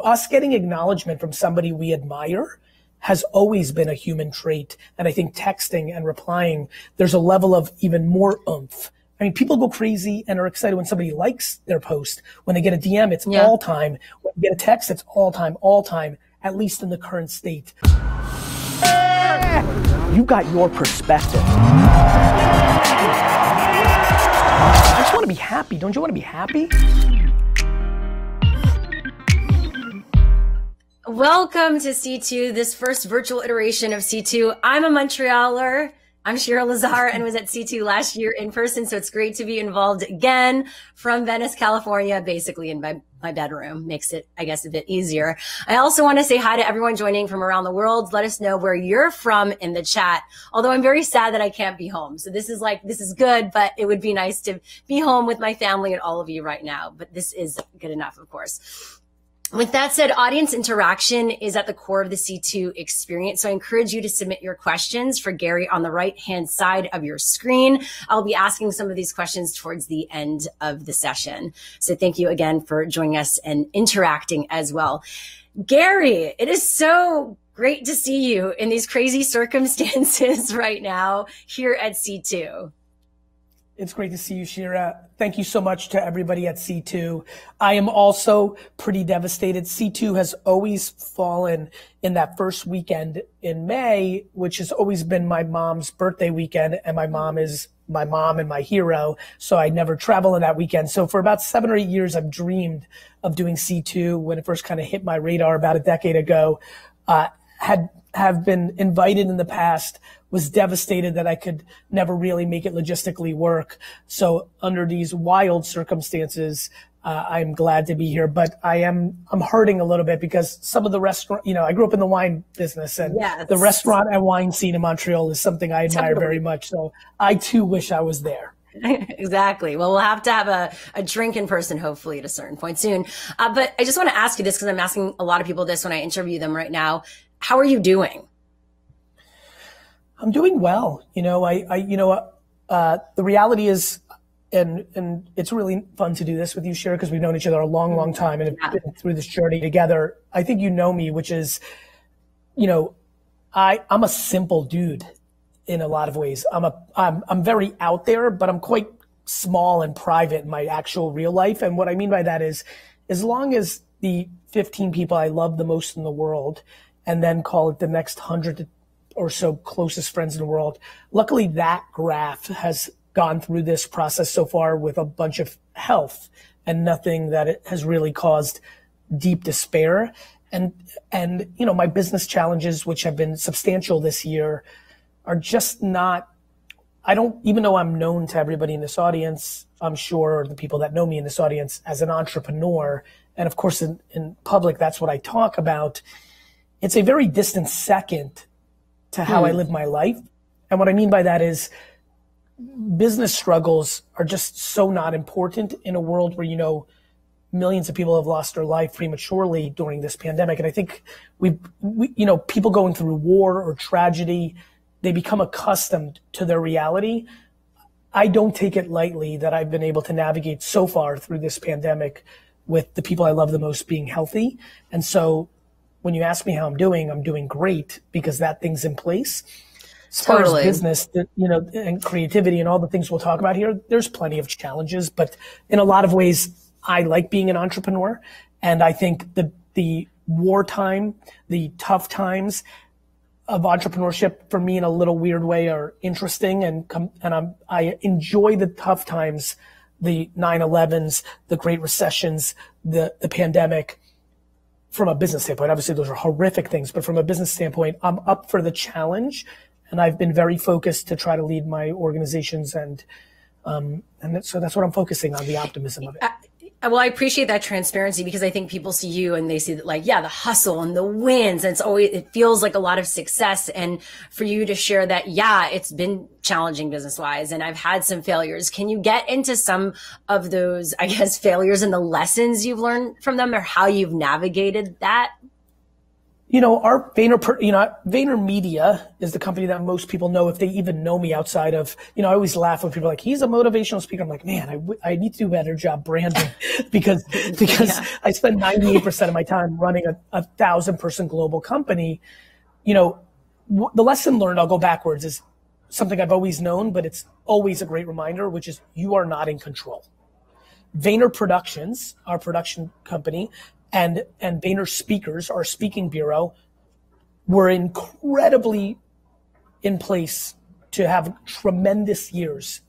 Us getting acknowledgement from somebody we admire has always been a human trait. And I think texting and replying, there's a level of even more oomph. I mean, people go crazy and are excited when somebody likes their post. When they get a DM, it's all time. When you get a text, it's all time, at least in the current state. You got your perspective. I just want to be happy. Don't you want to be happy? Welcome to C2, this first virtual iteration of C2. I'm a Montrealer. I'm Shira Lazar and was at C2 last year in person, so it's great to be involved again from Venice, California, basically in my bedroom. Makes it, I guess, a bit easier. I also want to say hi to everyone joining from around the world. Let us know where you're from in the chat, although I'm very sad that I can't be home. So this is good, but it would be nice to be home with my family and all of you right now. But this is good enough, of course. With that said, audience interaction is at the core of the C2 experience. So I encourage you to submit your questions for Gary on the right-hand side of your screen. I'll be asking some of these questions towards the end of the session. So thank you again for joining us and interacting as well. Gary, it is so great to see you in these crazy circumstances right now here at C2. It's great to see you, Shira. Thank you so much to everybody at C2. I am also pretty devastated. C2 has always fallen in that first weekend in May, which has always been my mom's birthday weekend, and my mom is my mom and my hero, so I never travel on that weekend. So for about 7 or 8 years, I've dreamed of doing C2 when it first kind of hit my radar about a decade ago. Have been invited in the past, was devastated that I could never really make it logistically work. So under these wild circumstances, I'm glad to be here, but I'm hurting a little bit because some of the restaurant, I grew up in the wine business, and the restaurant and wine scene in Montreal is something I admire very much. So I too wish I was there. Exactly. Well, we'll have to have a drink in person, hopefully at a certain point soon. But I just want to ask you this because I'm asking a lot of people this when I interview them right now. How are you doing? I'm doing well. The reality is, and it's really fun to do this with you, Shira, because we've known each other a long, long time and have been through this journey together. I think you know me, which is, I'm a simple dude in a lot of ways. I'm very out there, but I'm quite small and private in my actual real life. And what I mean by that is, as long as the 15 people I love the most in the world, and then call it the next 100 or so closest friends in the world. Luckily, that graph has gone through this process so far with a bunch of health and nothing that it has really caused deep despair. And my business challenges, which have been substantial this year, are just not, even though I'm known to everybody in this audience, I'm sure the people that know me in this audience as an entrepreneur, and of course in public, that's what I talk about. It's a very distant second to how I live my life. And what I mean by that is business struggles are just so not important in a world where, millions of people have lost their life prematurely during this pandemic. And I think people going through war or tragedy, they become accustomed to their reality. I don't take it lightly that I've been able to navigate so far through this pandemic with the people I love the most being healthy. And so when you ask me how I'm doing great because that thing's in place. As far as business, and creativity and all the things we'll talk about here, there's plenty of challenges, but in a lot of ways, I like being an entrepreneur. And I think the wartime, the tough times of entrepreneurship for me in a little weird way are interesting. I enjoy the tough times, the 9/11s, the great recessions, the pandemic. From a business standpoint, obviously those are horrific things, but from a business standpoint, I'm up for the challenge, and I've been very focused to try to lead my organizations, and so that's what I'm focusing on, the optimism of it. Well, I appreciate that transparency because I think people see you and they see that the hustle and the wins, and it feels like a lot of success. And for you to share that, it's been challenging business wise and I've had some failures. Can you get into some of those, I guess, failures and the lessons you've learned from them or how you've navigated that? Our VaynerMedia is the company that most people know, if they even know me outside of, I always laugh when people are like, he's a motivational speaker. I'm like, man, I need to do a better job branding because Yeah. I spend 98% of my time running a 1,000-person global company. The lesson learned, I'll go backwards, is something I've always known, but it's always a great reminder, which is you are not in control. Vayner Productions, our production company, and Vayner Speakers, our speaking bureau, were incredibly in place to have tremendous years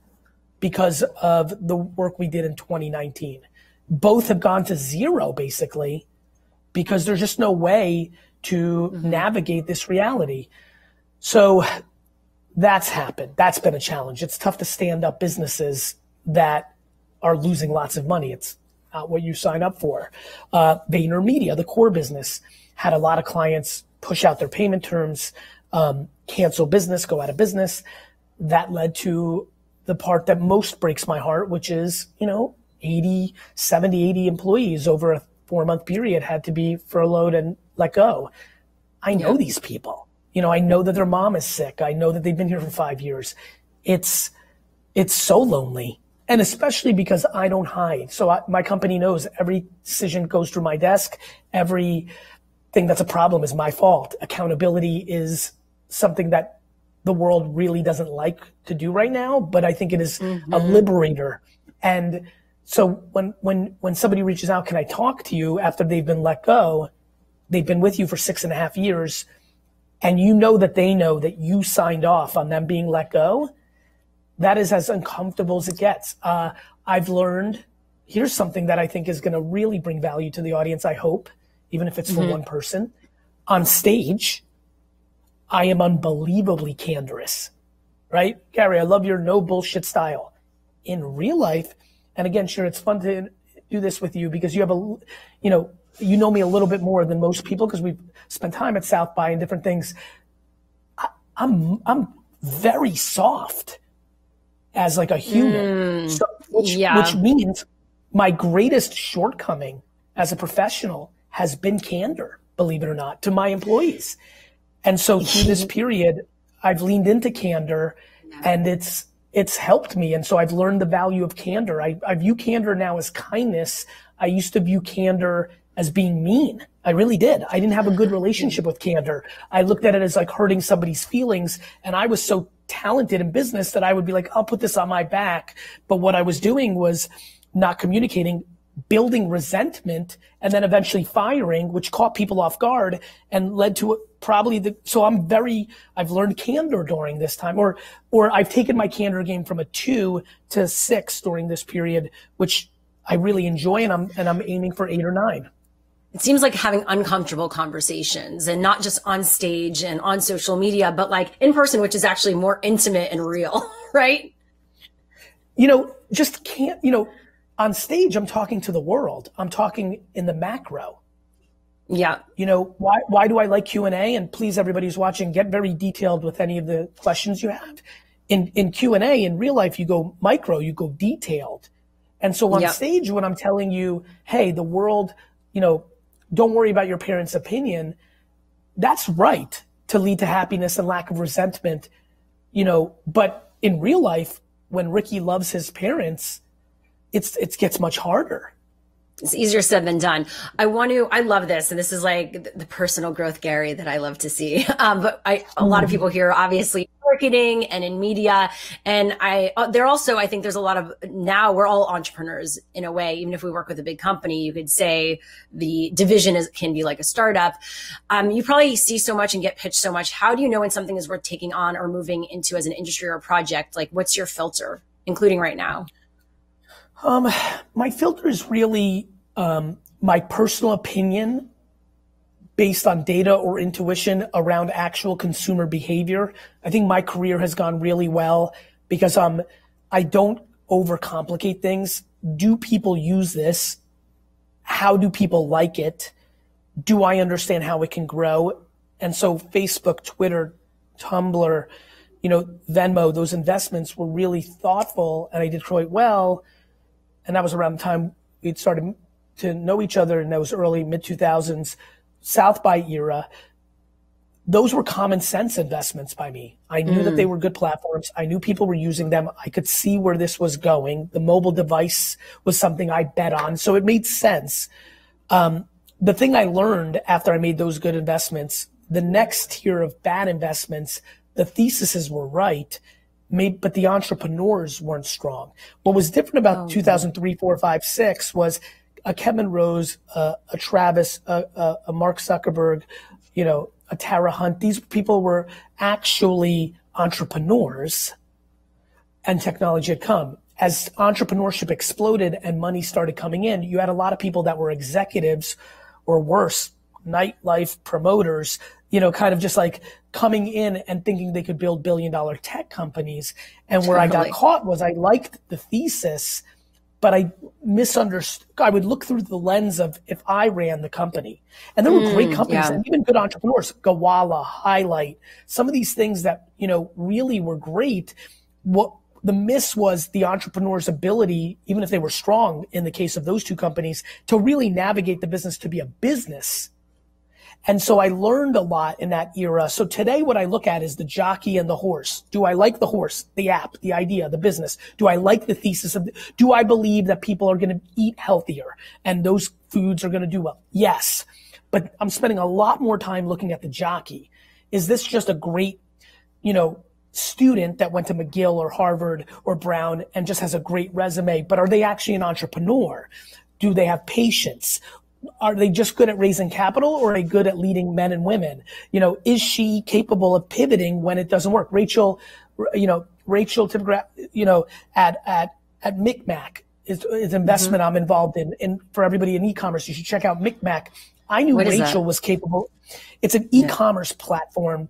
because of the work we did in 2019. Both have gone to zero, basically, because there's just no way to navigate this reality. So that's happened. That's been a challenge. It's tough to stand up businesses that are losing lots of money. It's not what you sign up for. VaynerMedia, the core business, had a lot of clients push out their payment terms, cancel business, go out of business. That led to the part that most breaks my heart, which is, 80 employees over a 4-month period had to be furloughed and let go. I know these people. I know that their mom is sick. I know that they've been here for 5 years. It's so lonely. And especially because I don't hide. So my company knows every decision goes through my desk. Everything that's a problem is my fault. Accountability is something that the world really doesn't like to do right now, but I think it is a liberator. And so when somebody reaches out, can I talk to you after they've been let go? They've been with you for 6.5 years, and that they know that you signed off on them being let go. That is as uncomfortable as it gets. I've learned, here's something that I think is going to really bring value to the audience, I hope, even if it's for one person. On stage, I am unbelievably candorous, right? Gary, I love your no bullshit style. In real life, and again, sure, it's fun to do this with you because you have you know me a little bit more than most people because we've spent time at South by and different things. I'm very soft as like a human, which means my greatest shortcoming as a professional has been candor, believe it or not, to my employees. And so through this period, I've leaned into candor, and it's helped me. And so I've learned the value of candor. I view candor now as kindness. I used to view candor as being mean. I really did. I didn't have a good relationship with candor. I looked at it as like hurting somebody's feelings, and I was so talented in business that I would be like, I'll put this on my back. But what I was doing was not communicating, building resentment, and then eventually firing, which caught people off guard and led to so I've learned candor during this time, or I've taken my candor game from a 2 to 6 during this period, which I really enjoy, and I'm aiming for 8 or 9. It seems like having uncomfortable conversations, and not just on stage and on social media, but like in person, which is actually more intimate and real, right? On stage, I'm talking to the world. I'm talking in the macro. Yeah. Why do I like Q&A? And please, everybody who's watching, get very detailed with any of the questions you have. In Q&A, in real life, you go micro, you go detailed. And so on stage, when I'm telling you, hey, the world, don't worry about your parents' opinion, that's right to lead to happiness and lack of resentment, but in real life, when Ricky loves his parents, it gets much harder. It's easier said than done. I love this. And this is like the personal growth, Gary, that I love to see. But a lot of people here, obviously, marketing and in media. And I think there's a lot of, now we're all entrepreneurs in a way. Even if we work with a big company, you could say the division can be like a startup. You probably see so much and get pitched so much. How do you know when something is worth taking on or moving into as an industry or a project? Like, what's your filter, including right now? My filter is really my personal opinion based on data or intuition around actual consumer behavior. I think my career has gone really well because I don't overcomplicate things. Do people use this? How do people like it? Do I understand how it can grow? And so Facebook, Twitter, Tumblr, Venmo, those investments were really thoughtful, and I did quite well. And that was around the time we'd started to know each other in those early mid-2000s, South by era. those were common sense investments by me. I knew that they were good platforms. I knew people were using them. I could see where this was going. The mobile device was something I bet on, so it made sense. The thing I learned after I made those good investments, the next tier of bad investments, the theses were right, but the entrepreneurs weren't strong. What was different about 2003, 4, 5, 6 was a Kevin Rose, a Travis, a Mark Zuckerberg, you know, a Tara Hunt. These people were actually entrepreneurs, and technology had come. As entrepreneurship exploded and money started coming in, you had a lot of people that were executives or worse, nightlife promoters, you know, kind of just like coming in and thinking they could build billion-dollar tech companies. And where I got caught was I liked the thesis, but I misunderstood. I would look through the lens of if I ran the company. And there were great companies and even good entrepreneurs, Gawala, Highlight, some of these things that, you know, really were great. What the miss was the entrepreneur's ability, even if they were strong in the case of those two companies, to really navigate the business to be a business. And so I learned a lot in that era. So today what I look at is the jockey and the horse. Do I like the horse, the app, the idea, the business? Do I like the thesis of, do I believe that people are going to eat healthier and those foods are going to do well? Yes. But I'm spending a lot more time looking at the jockey. Is this just a great, you know, student that went to McGill or Harvard or Brown and just has a great resume, but are they actually an entrepreneur? Do they have patience? Are they just good at raising capital, or are they good at leading men and women? You know, is she capable of pivoting when it doesn't work? Rachel Tipograph, you know, at Micmac is investment I'm involved in for everybody in e-commerce. You should check out Micmac. I knew Rachel was capable. It's an e-commerce platform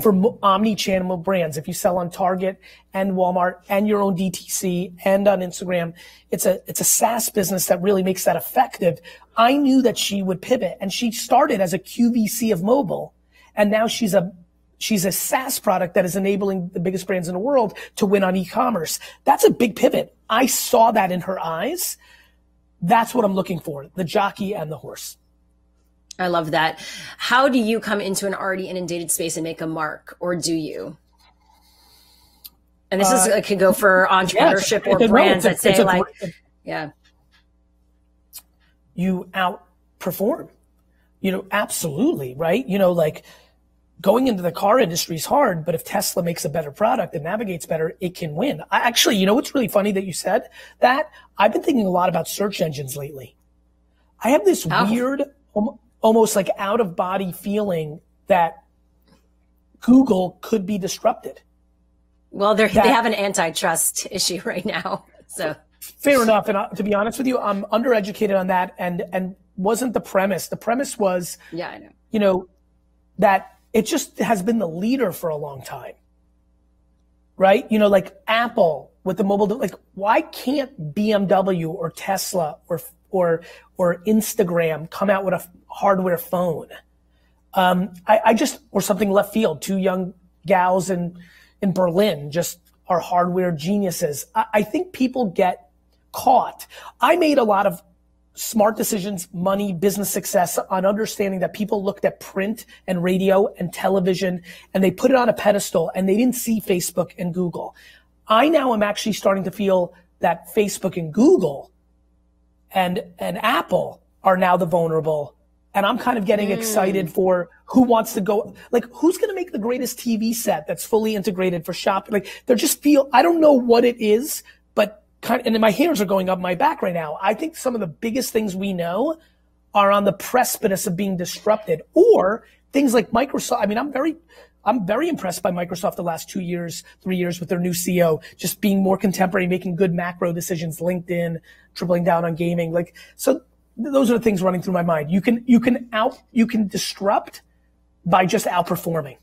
for omni-channel brands. If you sell on Target and Walmart and your own DTC and on Instagram, it's a SaaS business that really makes that effective. I knew that she would pivot, and she started as a QVC of mobile, and now she's a SaaS product that is enabling the biggest brands in the world to win on e-commerce. That's a big pivot. I saw that in her eyes. That's what I'm looking for, the jockey and the horse. I love that. How do you come into an already inundated space and make a mark, or do you? And this is could go for entrepreneurship or brands that say like, you outperform, you know, absolutely, right? You know, like going into the car industry is hard, but if Tesla makes a better product and navigates better, it can win. I actually, you know, what's really funny that you said that? I've been thinking a lot about search engines lately. I have this weird, almost like out of body feeling that Google could be disrupted. Well, they have an antitrust issue right now. So fair enough. And to be honest with you, I'm undereducated on that, and wasn't the premise. The premise was, I know, you know, that it just has been the leader for a long time, right? You know, like Apple with the mobile, like why can't BMW or Tesla or Instagram come out with a hardware phone? Or something left field. Two young gals in Berlin just are hardware geniuses. I think people get caught. I made a lot of smart decisions, money, business success on understanding that people looked at print and radio and television and they put it on a pedestal and they didn't see Facebook and Google. I now am actually starting to feel that Facebook and Google and Apple are now the vulnerable. And I'm kind of getting excited for who wants to go, like who's going to make the greatest TV set that's fully integrated for shopping. Like they just feel, I don't know what it is, but kind of, and then my hairs are going up my back right now. I think some of the biggest things we know are on the precipice of being disrupted, or things like Microsoft. I mean, I'm very impressed by Microsoft the last 2 years, 3 years with their new CEO, just being more contemporary, making good macro decisions, LinkedIn, tripling down on gaming. Like, so those are the things running through my mind. You can disrupt by just outperforming.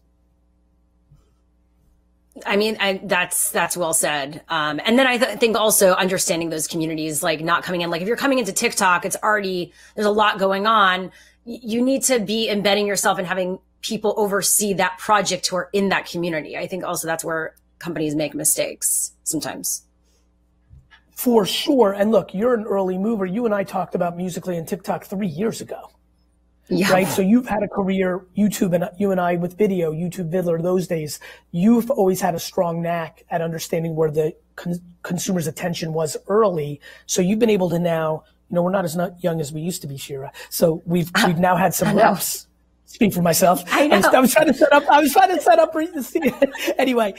I mean, that's well said. And then I think also understanding those communities, like not coming in, like if you're coming into TikTok, it's already, there's a lot going on. You need to be embedding yourself and having people oversee that project who are in that community. I think also that's where companies make mistakes sometimes. For sure. And look, you're an early mover. You and I talked about Musical.ly and TikTok 3 years ago. right? So you've had a career, YouTube, and you and I with video, YouTube Vidler, those days, you've always had a strong knack at understanding where the consumer's attention was early. So you've been able to now, we're not as young as we used to be, Shira. So we've now had some reps. Speak for myself. I know. I was trying to set up. Anyway,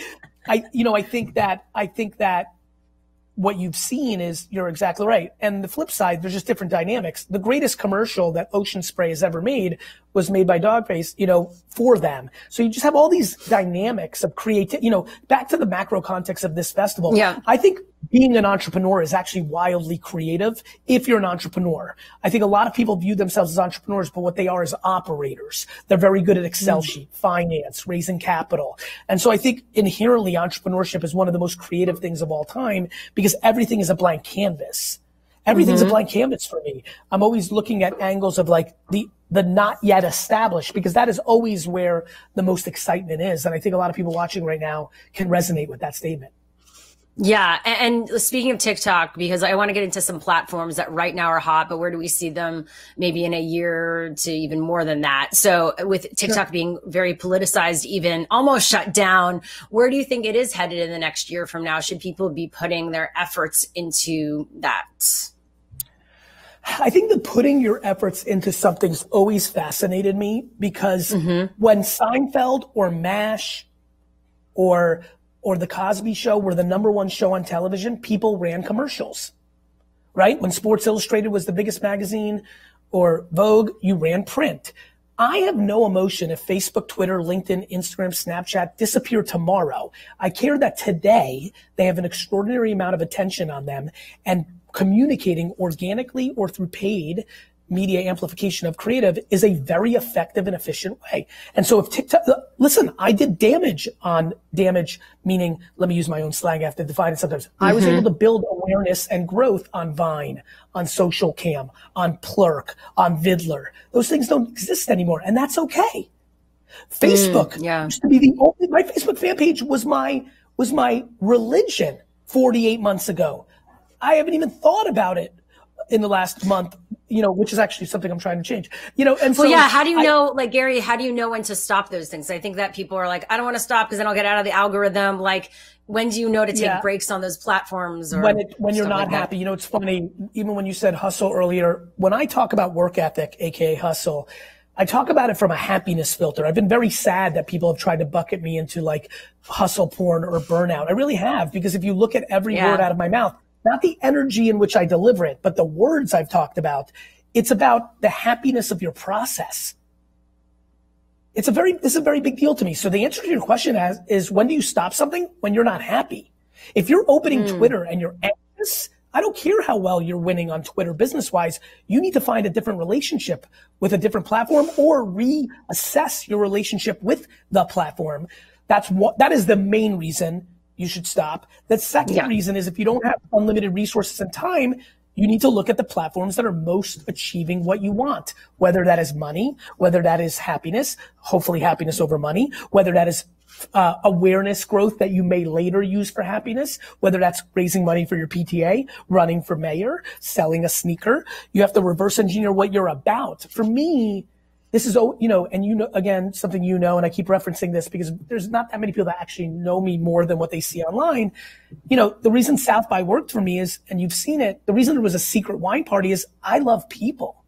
I think that what you've seen is, you're exactly right. And the flip side, there's just different dynamics. The greatest commercial that Ocean Spray has ever made was made by Dogface, for them. So you just have all these dynamics of creativity, back to the macro context of this festival. Yeah. I think being an entrepreneur is actually wildly creative if you're an entrepreneur. I think a lot of people view themselves as entrepreneurs, but what they are is operators. They're very good at Excel sheet, finance, raising capital. And so I think inherently entrepreneurship is one of the most creative things of all time, because everything is a blank canvas. Everything's a blank canvas for me. I'm always looking at angles of like the not yet established, because that is always where the most excitement is. And I think a lot of people watching right now can resonate with that statement. Yeah. And speaking of TikTok, because I want to get into some platforms that right now are hot, but where do we see them maybe in a year to even more than that? So with TikTok being very politicized, even almost shut down, where do you think it is headed in the next year from now? Should people be putting their efforts into that? I think that putting your efforts into something's always fascinated me, because when Seinfeld or MASH or The Cosby Show were the #1 show on television, people ran commercials, right? When Sports Illustrated was the biggest magazine, or Vogue, you ran print. I have no emotion if Facebook, Twitter, LinkedIn, Instagram, Snapchat disappear tomorrow. I care that today they have an extraordinary amount of attention on them, and communicating organically or through paid media amplification of creative is a very effective and efficient way. And so if TikTok, listen, I did damage, meaning, let me use my own slang, I have to define it sometimes. I was able to build awareness and growth on Vine, on Social Cam, on Plurk, on Vidler. Those things don't exist anymore, and that's okay. Facebook used to be my Facebook fan page was my religion 48 months ago. I haven't even thought about it in the last month, which is actually something I'm trying to change, and so. Well, yeah. How do you know, like, Gary, how do you know when to stop those things? I think that people are like, I don't want to stop because then I'll get out of the algorithm. Like, when do you know to take breaks on those platforms? Or when you're not happy, it's funny, even when you said hustle earlier, when I talk about work ethic, AKA hustle, I talk about it from a happiness filter. I've been very sad that people have tried to bucket me into like hustle porn or burnout. I really have, because if you look at every word out of my mouth, not the energy in which I deliver it, but the words I've talked about. It's about the happiness of your process. This is a very big deal to me. So the answer to your question is when do you stop something? When you're not happy. If you're opening Twitter and you're anxious, I don't care how well you're winning on Twitter business-wise. You need to find a different relationship with a different platform, or reassess your relationship with the platform. That is the main reason you should stop. The second reason is if you don't have unlimited resources and time, you need to look at the platforms that are most achieving what you want, whether that is money, whether that is happiness, hopefully happiness over money, whether that is awareness growth that you may later use for happiness, whether that's raising money for your PTA, running for mayor, selling a sneaker. You have to reverse engineer what you're about. For me, this is, and again, something and I keep referencing this because there's not that many people that actually know me more than what they see online. The reason South by worked for me is, and you've seen it, the reason there was a secret wine party is I love people.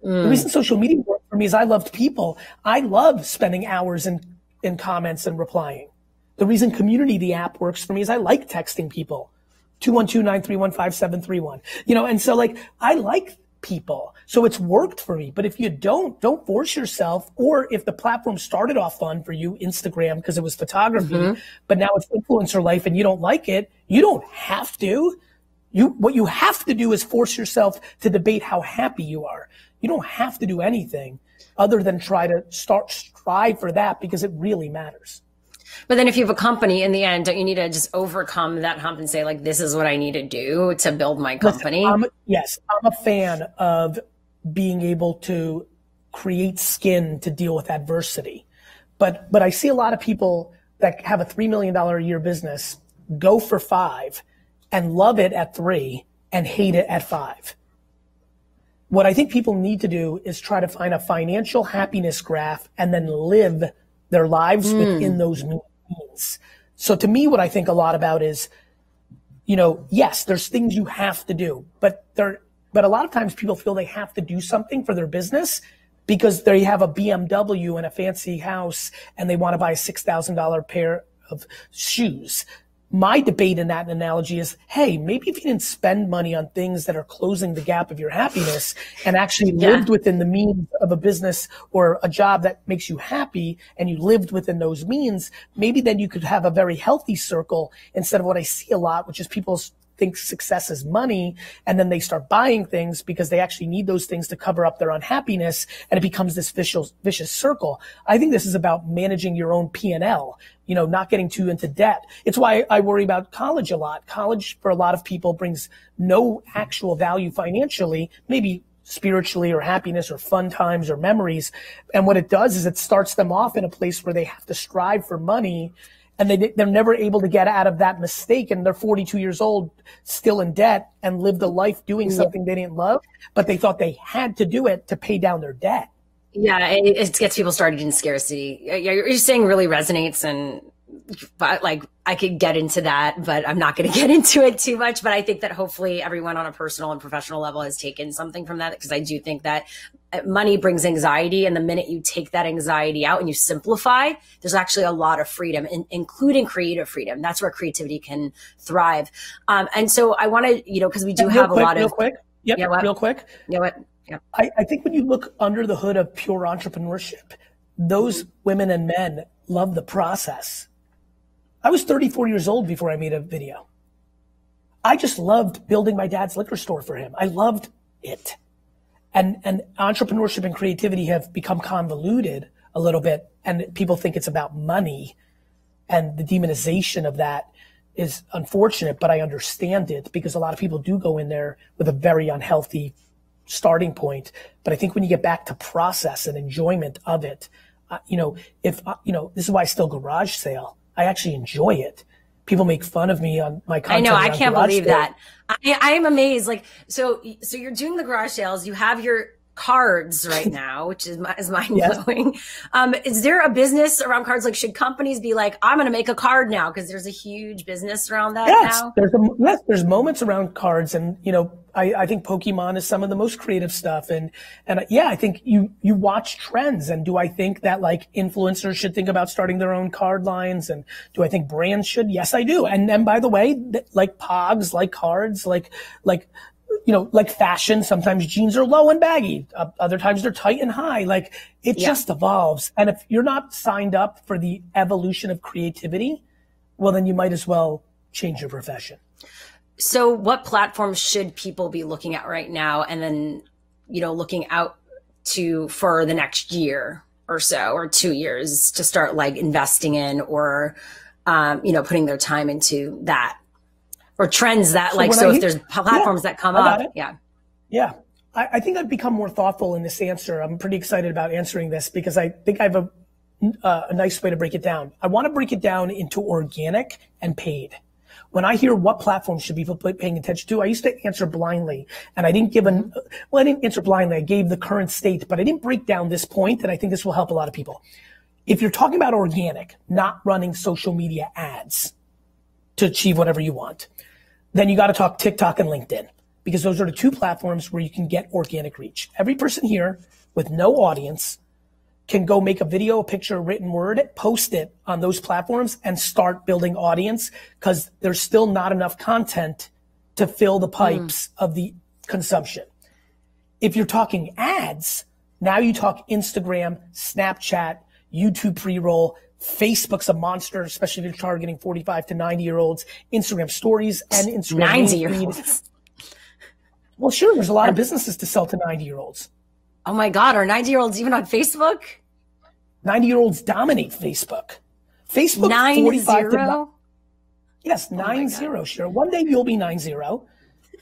The reason social media worked for me is I loved people. I love spending hours in comments and replying. The reason Community, the app, works for me is I like texting people. 212-931-5731. And so I like people. So it's worked for me. But if you don't force yourself, or if the platform started off fun for you, Instagram, because it was photography, but now it's influencer life and you don't like it, you don't have to. What you have to do is force yourself to debate how happy you are. You don't have to do anything other than strive for that, because it really matters. But then if you have a company in the end, don't you need to just overcome that hump and say, this is what I need to do to build my company? Listen, I'm a fan of being able to create skin to deal with adversity. But I see a lot of people that have a $3 million a year business go for 5 and love it at 3 and hate it at 5. What I think people need to do is try to find a financial happiness graph and then live their lives within those means. So to me, what I think a lot about is, you know, yes, there's things you have to do, but a lot of times people feel they have to do something for their business because they have a BMW and a fancy house and they want to buy a $6,000 pair of shoes. My debate in that analogy is, hey, maybe if you didn't spend money on things that are closing the gap of your happiness and actually lived within the means of a business or a job that makes you happy and you lived within those means, maybe then you could have a very healthy circle instead of what I see a lot, which is people think success is money, and then they start buying things because they actually need those things to cover up their unhappiness, and it becomes this vicious circle. I think this is about managing your own P&L, you know, not getting too into debt. It's why I worry about college a lot. College for a lot of people brings no actual value financially, maybe spiritually or happiness or fun times or memories. And what it does is it starts them off in a place where they have to strive for money, and they're never able to get out of that mistake, and they're 42 years old, still in debt, and lived a life doing something they didn't love, but they thought they had to do it to pay down their debt. Yeah, it gets people started in scarcity. You're saying really resonates, and like I could get into that, but I'm not going to get into it too much. But I think that hopefully everyone on a personal and professional level has taken something from that, because I do think that money brings anxiety, and the minute you take that anxiety out and you simplify, there's actually a lot of freedom, including creative freedom. That's where creativity can thrive. And so I want to, you know, because we do have a lot of real quick. Yep, yeah, what? real quick. Yeah, what? Yeah. I think when you look under the hood of pure entrepreneurship, those women and men love the process. I was 34 years old before I made a video. I just loved building my dad's liquor store for him. I loved it. And entrepreneurship and creativity have become convoluted a little bit, and people think it's about money, and the demonization of that is unfortunate, but I understand it, because a lot of people do go in there with a very unhealthy starting point. But I think when you get back to process and enjoyment of it, you know, this is why I still garage sale. I actually enjoy it. People make fun of me on my content. I know. I can't believe that. I am amazed. Like, so you're doing the garage sales. You have your cards right now, which is mind blowing. Is there a business around cards? Like, should companies be like, I'm going to make a card now? Because there's a huge business around that now. There's moments around cards, and you know, I think Pokemon is some of the most creative stuff, and yeah, I think you watch trends, and do I think that like influencers should think about starting their own card lines, and do I think brands should? Yes, I do. And then by the way, like Pogs, like cards, like fashion, sometimes jeans are low and baggy. Other times they're tight and high. Like, it just evolves. And if you're not signed up for the evolution of creativity, well, then you might as well change your profession. So what platforms should people be looking at right now, and then, you know, looking out to for the next year or so, or 2 years, to start like investing in, or, you know, putting their time into that? Or trends that if there's platforms that come up. Yeah. I think I've become more thoughtful in this answer. I'm pretty excited about answering this, because I think I have a nice way to break it down. I want to break it down into organic and paid. When I hear what platforms should people be paying attention to, I used to answer blindly, and I didn't I didn't answer blindly. I gave the current state, but I didn't break down this point, and I think this will help a lot of people. If you're talking about organic, not running social media ads to achieve whatever you want, then you got to talk TikTok and LinkedIn, because those are the two platforms where you can get organic reach. Every person here with no audience can go make a video, a picture, a written word, post it on those platforms, and start building audience, because there's still not enough content to fill the pipes of the consumption. If you're talking ads, now you talk Instagram, Snapchat, YouTube pre-roll. Facebook's a monster, especially if you're targeting 45 to 90-year-olds. Instagram stories and Instagram 90-year-olds. Well, sure, there's a lot of businesses to sell to 90-year-olds. Oh my God, are 90-year-olds even on Facebook? 90-year-olds dominate Facebook. Facebook 45 to yes, 90, sure. One day you'll be 90,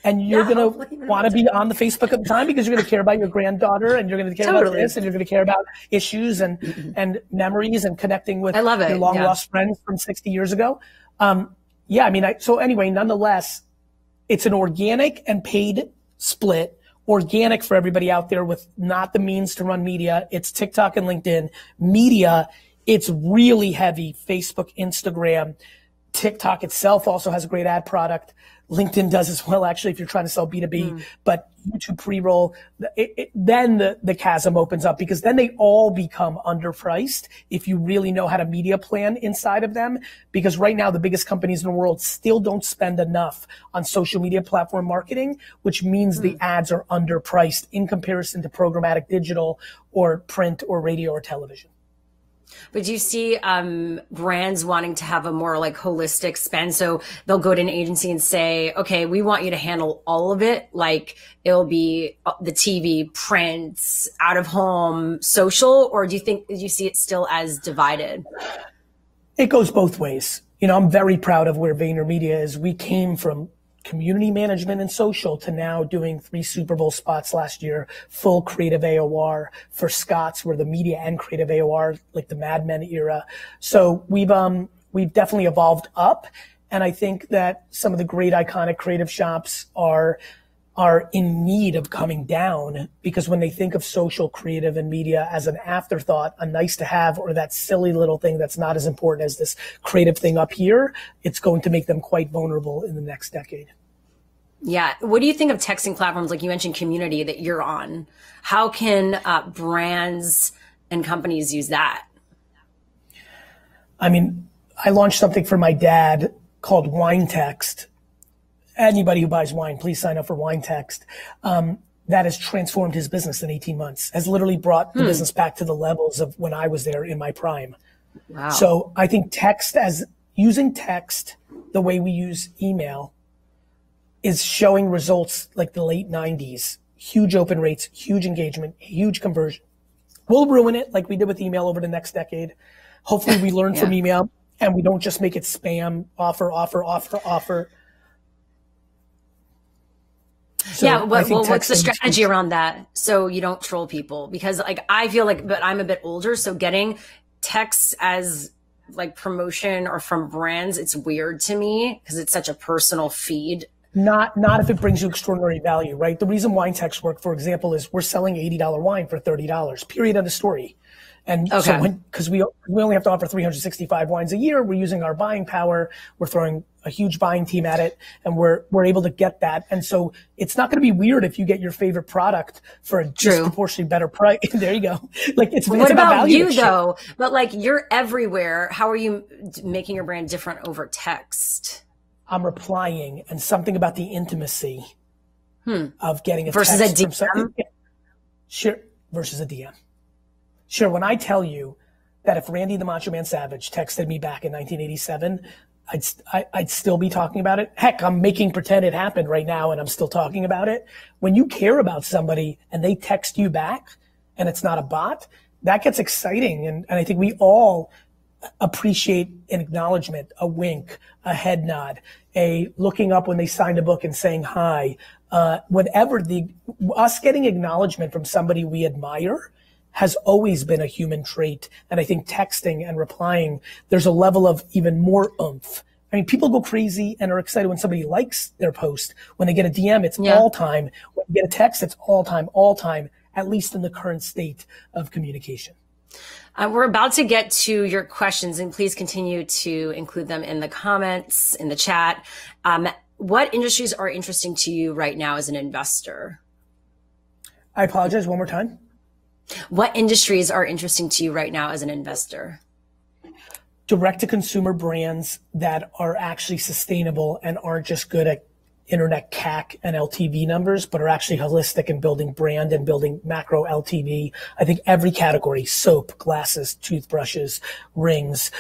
and you're going to want to be on the Facebook at the time, because you're going to care about your granddaughter, and you're going to care about this, and you're going to care about issues and memories and connecting with your long lost friends from 60 years ago. So anyway, nonetheless, it's an organic and paid split. Organic, for everybody out there with not the means to run media, it's TikTok and LinkedIn. Media, it's really heavy. Facebook, Instagram. TikTok itself also has a great ad product. LinkedIn does as well, actually, if you're trying to sell B2B. But YouTube pre-roll, then the chasm opens up, because then they all become underpriced if you really know how to media plan inside of them. Because right now, the biggest companies in the world still don't spend enough on social media platform marketing, which means the ads are underpriced in comparison to programmatic digital or print or radio or television. But do you see brands wanting to have a more like holistic spend? So they'll go to an agency and say, okay, we want you to handle all of it. Like it'll be the TV, print, out of home, social, or do you see it still as divided? It goes both ways. You know, I'm very proud of where VaynerMedia is. We came from community management and social to now doing 3 Super Bowl spots last year, full creative AOR for Scott's, where the media and creative AOR, like the Mad Men era. So we've definitely evolved up. And I think that some of the great iconic creative shops are in need of coming down, because when they think of social, creative, and media as an afterthought, a nice to have, or that silly little thing that's not as important as this creative thing up here, it's going to make them quite vulnerable in the next decade. Yeah. What do you think of texting platforms like you mentioned, Community, that you're on? How can brands and companies use that? I mean, I launched something for my dad called Wine Text. Anybody who buys wine, please sign up for Wine Text. That has transformed his business in 18 months, has literally brought the business back to the levels of when I was there in my prime. Wow. So I think using text the way we use email is showing results like the late 90s, huge open rates, huge engagement, huge conversion. We'll ruin it like we did with email over the next decade. Hopefully we learn from email and we don't just make it spam, offer. So what's the strategy around that so you don't troll people? Because like I feel like, but I'm a bit older, so getting texts as like promotion or from brands, it's weird to me because it's such a personal feed. Not if it brings you extraordinary value, right? The reason wine texts work, for example, is we're selling $80 wine for $30. Period. End of story. And so because we only have to offer 365 wines a year, we're using our buying power. We're throwing a huge buying team at it, and we're able to get that. And so it's not going to be weird if you get your favorite product for a disproportionately better price. There you go. Like it's what about about value you though? But like you're everywhere. How are you making your brand different over text? I'm replying, and something about the intimacy of getting a versus text a DM. Sure, versus a DM. Sure, when I tell you that if Randy the Macho Man Savage texted me back in 1987, I'd still be talking about it. Heck, I'm making pretend it happened right now and I'm still talking about it. When you care about somebody and they text you back and it's not a bot, that gets exciting. And I think we all appreciate an acknowledgement, a wink, a head nod, a looking up when they signed a book and saying hi, whatever. Us getting acknowledgement from somebody we admire has always been a human trait. And I think texting and replying, there's a level of even more oomph. I mean, people go crazy and are excited when somebody likes their post. When they get a DM, it's all time. When you get a text, it's all time, at least in the current state of communication. We're about to get to your questions, and please continue to include them in the comments, in the chat. What industries are interesting to you right now as an investor? I apologize, one more time. What industries are interesting to you right now as an investor? Direct-to-consumer brands that are actually sustainable and aren't just good at internet CAC and LTV numbers, but are actually holistic in building brand and building macro LTV. I think every category, soap, glasses, toothbrushes, rings,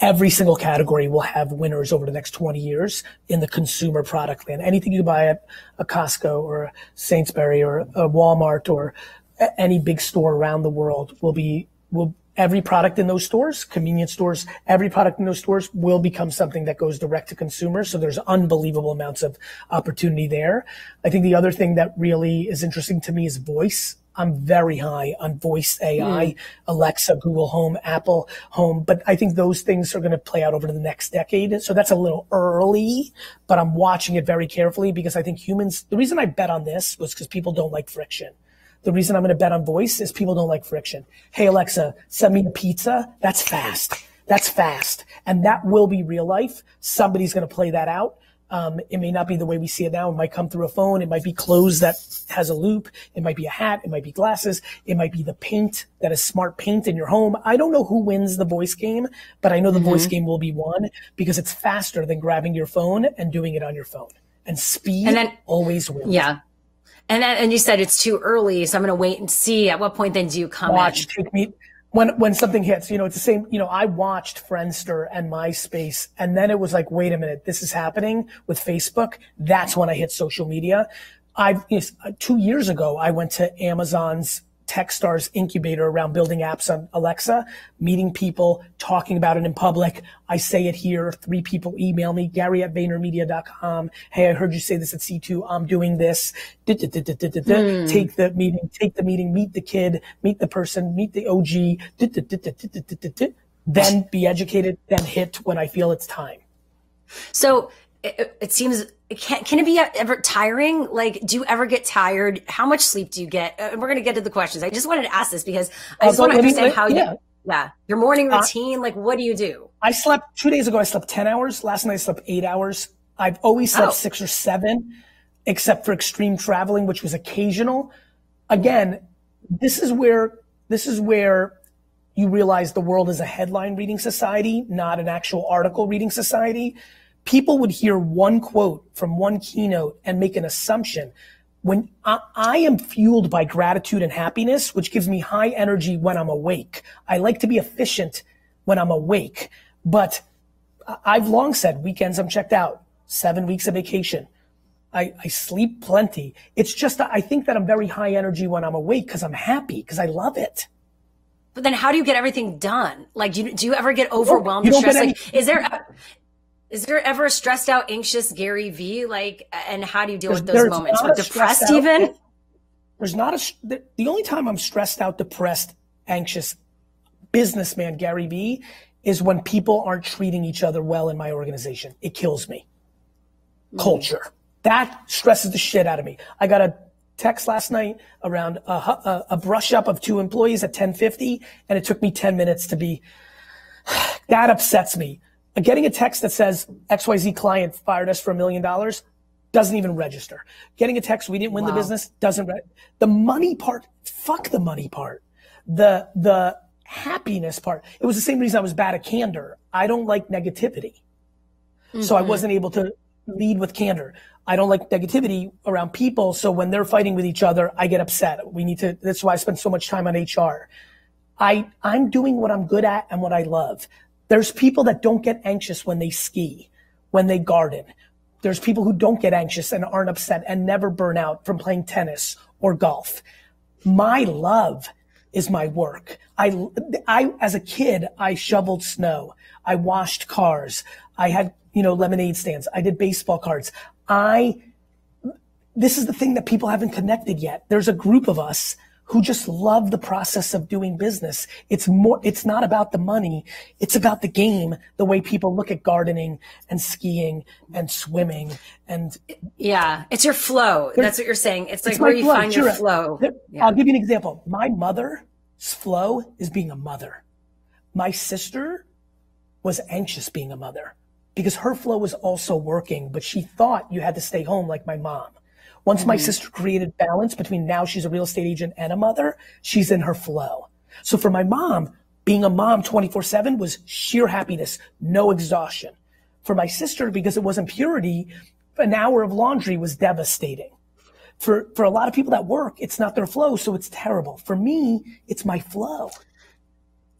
every single category will have winners over the next 20 years in the consumer product land. Anything you buy at a Costco or a Sainsbury or a Walmart or any big store around the world every product in those stores, convenience stores, every product in those stores will become something that goes direct to consumer. So there's unbelievable amounts of opportunity there. I think the other thing that really is interesting to me is voice. I'm very high on voice AI, Alexa, Google Home, Apple Home, but I think those things are going to play out over the next decade. So that's a little early, but I'm watching it very carefully because I think humans, the reason I bet on this was because people don't like friction. The reason I'm going to bet on voice is people don't like friction. Hey, Alexa, send me a pizza. That's fast. That's fast. And that will be real life. Somebody's going to play that out. It may not be the way we see it now. It might come through a phone. It might be clothes that has a loop. It might be a hat. It might be glasses. It might be the paint that is smart paint in your home. I don't know who wins the voice game, but I know the voice game will be won because it's faster than grabbing your phone and doing it on your phone. And speed always wins. Yeah. And you said it's too early, so I'm going to wait and see. At what point then do you come take me when something hits, it's the same, I watched Friendster and MySpace, and then it was like, wait a minute, this is happening with Facebook. That's when I hit social media. 2 years ago, I went to Amazon's Techstars incubator around building apps on Alexa, meeting people, talking about it in public. I say it here. 3 people email me, Gary@VaynerMedia.com. Hey, I heard you say this at C2. I'm doing this. Take the meeting, meet the kid, meet the person, meet the OG, then be educated, then hit when I feel it's time. So it seems, can it be ever tiring? Like, do you ever get tired? How much sleep do you get? And we're going to get to the questions. I just wanted to ask this because I just want to understand how your morning routine, like, what do you do? I slept 2 days ago. I slept 10 hours. Last night I slept 8 hours. I've always slept 6 or 7, except for extreme traveling, which was occasional. Again, this is where you realize the world is a headline reading society, not an actual article reading society. People would hear one quote from one keynote and make an assumption. When I am fueled by gratitude and happiness, which gives me high energy when I'm awake. I like to be efficient when I'm awake, but I've long said weekends I'm checked out, 7 weeks of vacation. I sleep plenty. It's just that I think that I'm very high energy when I'm awake because I'm happy, because I love it. But then how do you get everything done? Like, do you ever get overwhelmed and stressed? Like, is there ever a stressed out, anxious Garyvee? Like, and how do you deal with those moments? Or depressed even? The only time I'm stressed out, depressed, anxious businessman Garyvee is when people aren't treating each other well in my organization. It kills me. Culture. That stresses the shit out of me. I got a text last night around a brush up of 2 employees at 10:50, and it took me 10 minutes to be, that upsets me. Getting a text that says XYZ client fired us for $1 million doesn't even register. Getting a text, we didn't win the business, doesn't the money part, fuck the money part. The happiness part. It was the same reason I was bad at candor. I don't like negativity. So I wasn't able to lead with candor. I don't like negativity around people. So when they're fighting with each other, I get upset. That's why I spend so much time on HR. I'm doing what I'm good at and what I love. There's people that don't get anxious when they ski, when they garden. There's people who don't get anxious and aren't upset and never burn out from playing tennis or golf. My love is my work. As a kid, I shoveled snow. I washed cars. I had, lemonade stands. I did baseball cards. This is the thing that people haven't connected yet. There's a group of us who just love the process of doing business. It's not about the money. It's about the game, the way people look at gardening and skiing and swimming and. Yeah. It's your flow. That's what you're saying. It's like where you find your flow. Yeah. I'll give you an example. My mother's flow is being a mother. My sister was anxious being a mother because her flow was also working, but she thought you had to stay home like my mom. Once my sister created balance between now she's a real estate agent and a mother, she's in her flow. So for my mom, being a mom 24/7 was sheer happiness, no exhaustion. For my sister, because it wasn't purity, an hour of laundry was devastating. For a lot of people that work, it's not their flow, so it's terrible. For me, it's my flow.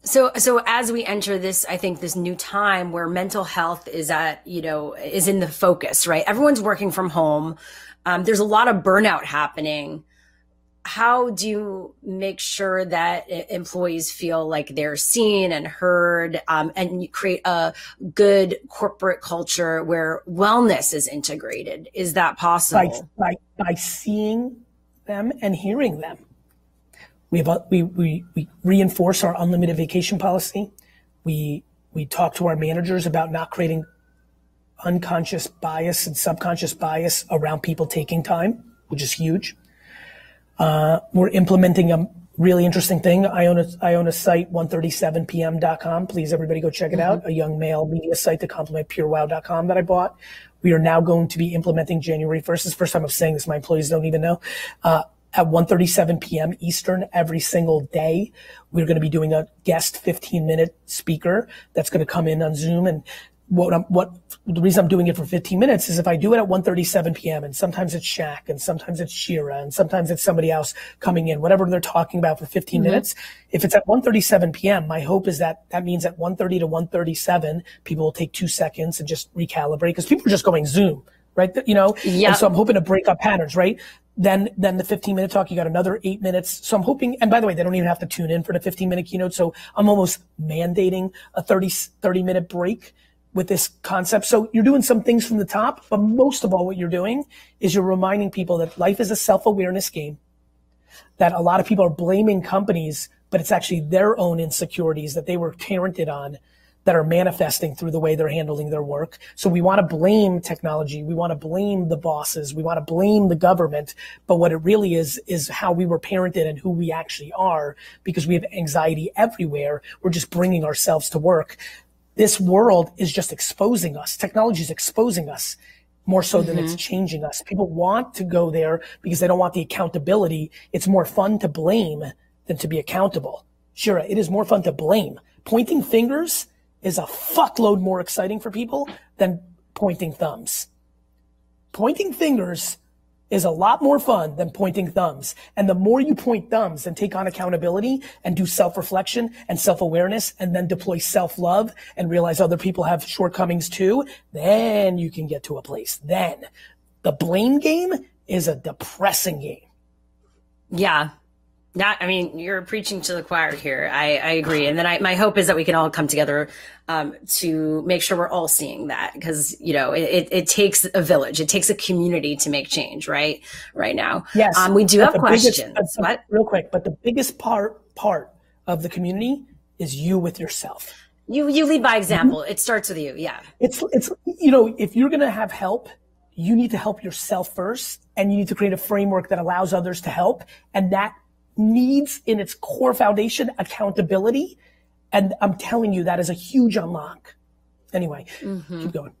So as we enter this, I think this new time where mental health is is in the focus, right? Everyone's working from home. There's a lot of burnout happening. How do you make sure that employees feel like they're seen and heard, and you create a good corporate culture where wellness is integrated? Is that possible? By seeing them and hearing them. We reinforce our unlimited vacation policy. We talk to our managers about not creating unconscious bias and subconscious bias around people taking time, which is huge. We're implementing a really interesting thing. I own a site, 137pm.com. Please, everybody go check it out. A young male media site to complement purewow.com that I bought. We are now going to be implementing January 1st. It's the first time I'm saying this. My employees don't even know. At 1:37 p.m. Eastern every single day, we're going to be doing a guest 15-minute speaker that's going to come in on Zoom. And the reason I'm doing it for 15 minutes is if I do it at 1:37 p.m. and sometimes it's Shaq and sometimes it's Shira and sometimes it's somebody else coming in, whatever they're talking about for 15 minutes. If it's at 1:37 p.m., my hope is that means at 1:30 to 1:37, people will take 2 seconds and just recalibrate because people are just going Zoom, right? And so I'm hoping to break up patterns, right? Then the 15-minute talk, you got another 8 minutes. So I'm hoping, and by the way, they don't even have to tune in for the 15-minute keynote. So I'm almost mandating a 30-minute break with this concept. So you're doing some things from the top, but most of all what you're doing is you're reminding people that life is a self-awareness game, that a lot of people are blaming companies, but it's actually their own insecurities that they were parented on that are manifesting through the way they're handling their work. So we want to blame technology. We want to blame the bosses. We want to blame the government. But what it really is how we were parented and who we actually are, because we have anxiety everywhere. We're just bringing ourselves to work. This world is just exposing us. Technology is exposing us more so than it's changing us. People want to go there because they don't want the accountability. It's more fun to blame than to be accountable. Sure, it is more fun to blame. Pointing fingers is a fuckload more exciting for people than pointing thumbs. Pointing fingers is a lot more fun than pointing thumbs. And the more you point thumbs and take on accountability and do self-reflection and self-awareness and then deploy self-love and realize other people have shortcomings too, then you can get to a place. Then the blame game is a depressing game. Yeah. You're preaching to the choir here. I agree. And then my hope is that we can all come together to make sure we're all seeing that because, it takes a village. It takes a community to make change right now. Yes. We do have questions. Real quick, but the biggest part of the community is you with yourself. You lead by example. It starts with you. Yeah. It's if you're going to have help, you need to help yourself first and you need to create a framework that allows others to help. And that needs in its core foundation accountability. And I'm telling you, that is a huge unlock. Anyway, keep going.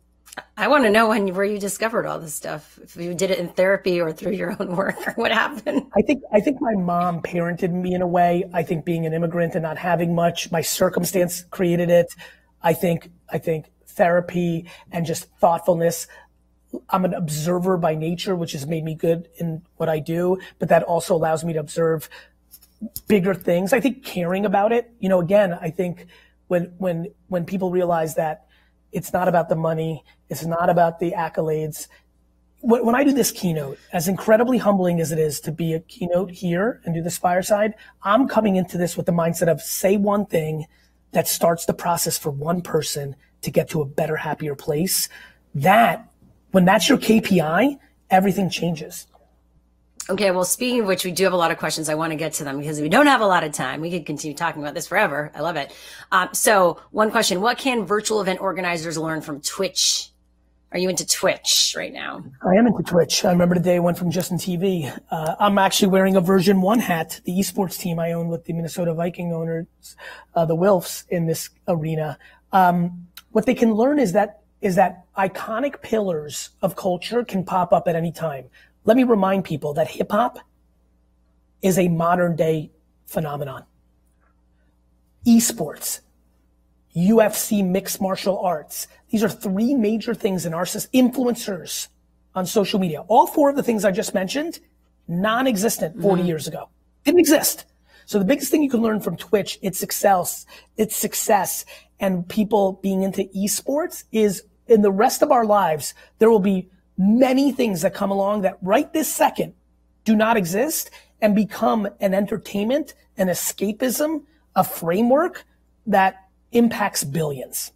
I want to know where you discovered all this stuff. If you did it in therapy or through your own work or what happened. I think my mom parented me in a way. I think being an immigrant and not having much, my circumstance created it. I think therapy and just thoughtfulness. I'm an observer by nature, which has made me good in what I do, but that also allows me to observe bigger things. I think caring about it, again, I think when people realize that it's not about the money, it's not about the accolades. When I do this keynote, as incredibly humbling as it is to be a keynote here and do this fireside, I'm coming into this with the mindset of say one thing that starts the process for one person to get to a better, happier place. When that's your KPI, everything changes. Okay, well, speaking of which, we do have a lot of questions. I want to get to them because we don't have a lot of time. We could continue talking about this forever. I love it. So one question, what can virtual event organizers learn from Twitch? Are you into Twitch right now? I am into Twitch. I remember the day I went from Justin TV. I'm actually wearing a version 1 hat, the esports team I own with the Minnesota Viking owners, the Wilfs in this arena. What they can learn is that iconic pillars of culture can pop up at any time. Let me remind people that hip hop is a modern day phenomenon. Esports, UFC, mixed martial arts. These are 3 major things in our system. Influencers on social media. All 4 of the things I just mentioned, non-existent 40 years ago. Didn't exist. So the biggest thing you can learn from Twitch, its success, and people being into esports is in the rest of our lives, there will be many things that come along that right this second do not exist and become an entertainment, an escapism, a framework that impacts billions.